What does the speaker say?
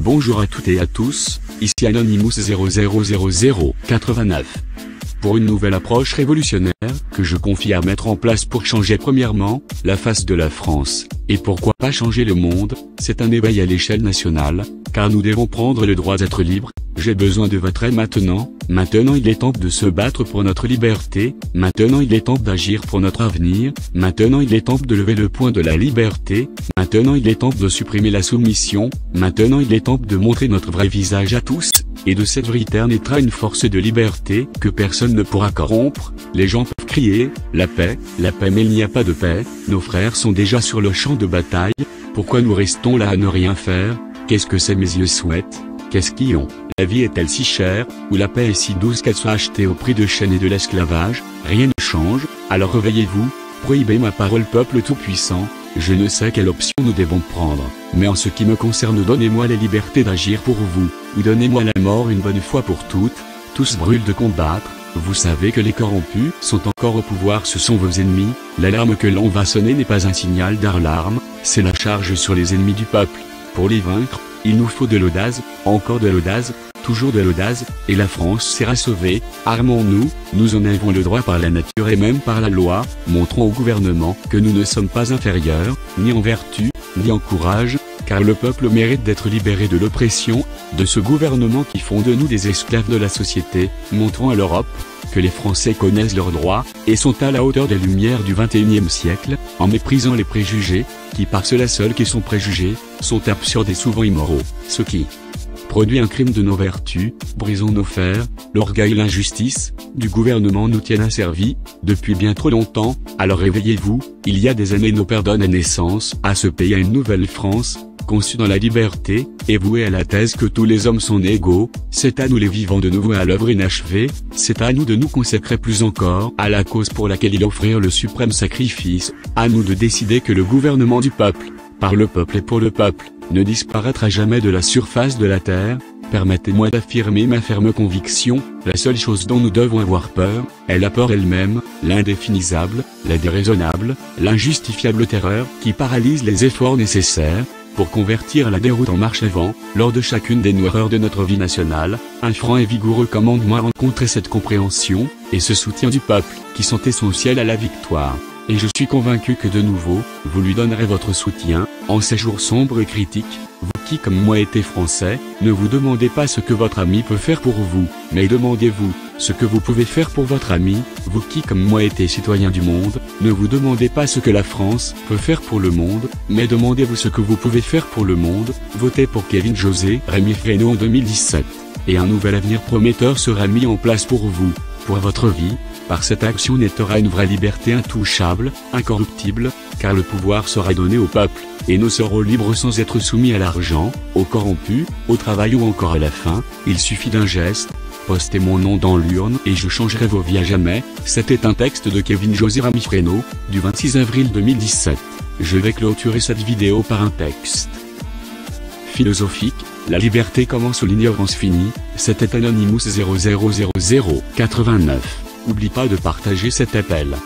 Bonjour à toutes et à tous, ici Anonymous 000089. Pour une nouvelle approche révolutionnaire, que je confie à mettre en place pour changer premièrement, la face de la France, et pourquoi pas changer le monde, c'est un éveil à l'échelle nationale, car nous devons prendre le droit d'être libres. J'ai besoin de votre aide maintenant il est temps de se battre pour notre liberté, maintenant il est temps d'agir pour notre avenir, maintenant il est temps de lever le poing de la liberté, maintenant il est temps de supprimer la soumission, maintenant il est temps de montrer notre vrai visage à tous, et de cette vérité naîtra une force de liberté que personne ne pourra corrompre. Les gens peuvent crier « la paix », mais il n'y a pas de paix, nos frères sont déjà sur le champ de bataille, pourquoi nous restons là à ne rien faire? Qu'est-ce que ces messieurs souhaitent? Qu'est-ce qu'ils ont? La vie est-elle si chère, ou la paix est si douce qu'elle soit achetée au prix de chaînes et de l'esclavage? Rien ne change, alors réveillez-vous, prohibez ma parole peuple tout-puissant, je ne sais quelle option nous devons prendre, mais en ce qui me concerne donnez-moi la liberté d'agir pour vous, ou donnez-moi la mort une bonne fois pour toutes, tous brûlent de combattre, vous savez que les corrompus sont encore au pouvoir, ce sont vos ennemis, l'alarme que l'on va sonner n'est pas un signal d'alarme, c'est la charge sur les ennemis du peuple, pour les vaincre, il nous faut de l'audace, encore de l'audace, toujours de l'audace, et la France sera sauvée. Armons-nous, nous en avons le droit par la nature et même par la loi, montrons au gouvernement que nous ne sommes pas inférieurs, ni en vertu, ni en courage, car le peuple mérite d'être libéré de l'oppression, de ce gouvernement qui font de nous des esclaves de la société. Montrons à l'Europe que les Français connaissent leurs droits, et sont à la hauteur des lumières du XXIe siècle, en méprisant les préjugés, qui par cela seul qui sont préjugés, sont absurdes et souvent immoraux, ce qui produit un crime de nos vertus. Brisons nos fers, l'orgueil et l'injustice du gouvernement nous tiennent asservis, depuis bien trop longtemps, alors réveillez-vous, il y a des années nos pères donnaient naissance à ce pays, à une nouvelle France, conçue dans la liberté, et vouée à la thèse que tous les hommes sont égaux, c'est à nous les vivants de nouveau à l'œuvre inachevée, c'est à nous de nous consacrer plus encore à la cause pour laquelle il offrir le suprême sacrifice, à nous de décider que le gouvernement du peuple, par le peuple et pour le peuple, ne disparaîtra jamais de la surface de la terre. Permettez-moi d'affirmer ma ferme conviction, la seule chose dont nous devons avoir peur, est la peur elle-même, l'indéfinisable, la déraisonnable, l'injustifiable terreur qui paralyse les efforts nécessaires pour convertir la déroute en marche avant, lors de chacune des noireurs de notre vie nationale. Un franc et vigoureux commandement à rencontrer cette compréhension, et ce soutien du peuple, qui sont essentiels à la victoire. Et je suis convaincu que de nouveau, vous lui donnerez votre soutien, en ces jours sombres et critiques. Vous qui comme moi êtes français, ne vous demandez pas ce que votre ami peut faire pour vous, mais demandez-vous ce que vous pouvez faire pour votre ami. Vous qui comme moi êtes citoyen du monde, ne vous demandez pas ce que la France peut faire pour le monde, mais demandez-vous ce que vous pouvez faire pour le monde. Votez pour Kevin José Rémy Fresneau en 2017, et un nouvel avenir prometteur sera mis en place pour vous, pour votre vie. Par cette action naîtra une vraie liberté intouchable, incorruptible, car le pouvoir sera donné au peuple, et nous serons libres sans être soumis à l'argent, aux corrompus, au travail ou encore à la faim. Il suffit d'un geste, postez mon nom dans l'urne et je changerai vos vies à jamais. C'était un texte de Kevin José Rémy Fresneau, du 26 avril 2017. Je vais clôturer cette vidéo par un texte philosophique. La liberté commence où l'ignorance finit. C'était Anonymous 000089. N'oublie pas de partager cet appel.